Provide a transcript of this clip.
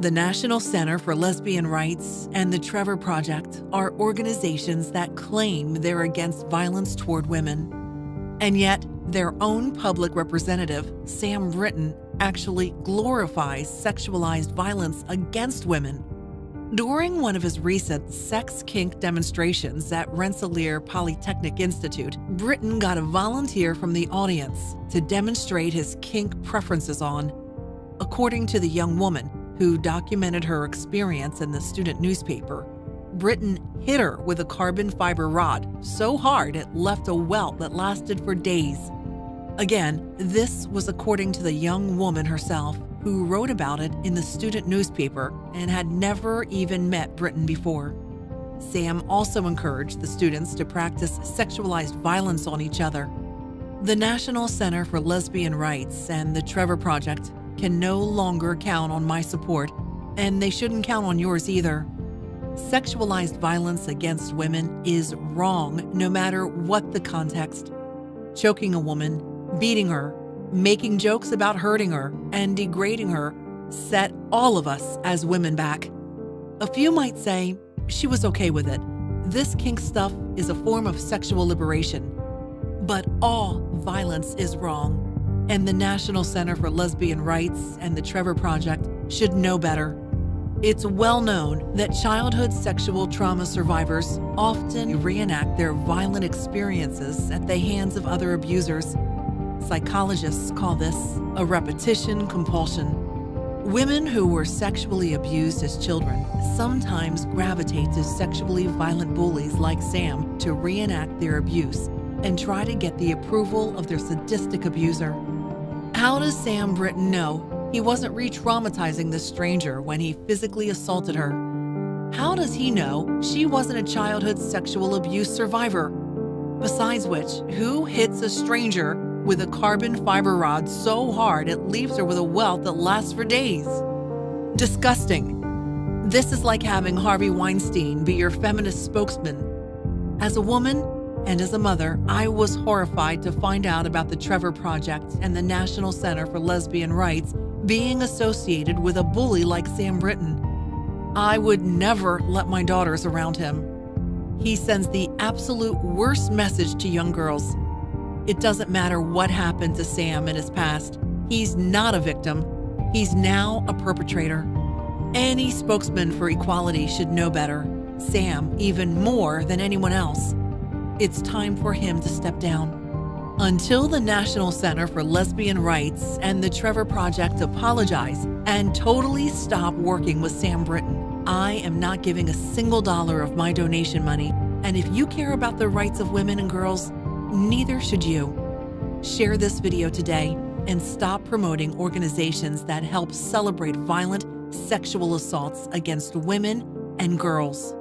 The National Center for Lesbian Rights and the Trevor Project are organizations that claim they're against violence toward women. And yet, their own public representative, Sam Brinton, actually glorifies sexualized violence against women. During one of his recent sex-kink demonstrations at Rensselaer Polytechnic Institute, Brinton got a volunteer from the audience to demonstrate his kink preferences on. According to the young woman, who documented her experience in the student newspaper, Brinton hit her with a carbon fiber rod so hard it left a welt that lasted for days. Again, this was according to the young woman herself, who wrote about it in the student newspaper and had never even met Brinton before. Sam also encouraged the students to practice sexualized violence on each other. The National Center for Lesbian Rights and the Trevor Project can no longer count on my support, and they shouldn't count on yours either. Sexualized violence against women is wrong no matter what the context. Choking a woman, beating her, making jokes about hurting her, and degrading her set all of us as women back. A few might say, she was okay with it. This kink stuff is a form of sexual liberation. But all violence is wrong, and the National Center for Lesbian Rights and the Trevor Project should know better. It's well known that childhood sexual trauma survivors often reenact their violent experiences at the hands of other abusers. Psychologists call this a repetition compulsion. Women who were sexually abused as children sometimes gravitate to sexually violent bullies like Sam to reenact their abuse and try to get the approval of their sadistic abuser. How does Sam Brinton know he wasn't re-traumatizing this stranger when he physically assaulted her? How does he know she wasn't a childhood sexual abuse survivor? Besides which, who hits a stranger with a carbon fiber rod so hard it leaves her with a welt that lasts for days? Disgusting. This is like having Harvey Weinstein be your feminist spokesman. As a woman, and as a mother, I was horrified to find out about the Trevor Project and the National Center for Lesbian Rights being associated with a bully like Sam Brinton. I would never let my daughters around him. He sends the absolute worst message to young girls. It doesn't matter what happened to Sam in his past. He's not a victim. He's now a perpetrator. Any spokesman for equality should know better. Sam even more than anyone else. It's time for him to step down. Until the National Center for Lesbian Rights and the Trevor Project apologize and totally stop working with Sam Brinton, I am not giving a single dollar of my donation money. And if you care about the rights of women and girls, neither should you. Share this video today and stop promoting organizations that help celebrate violent sexual assaults against women and girls.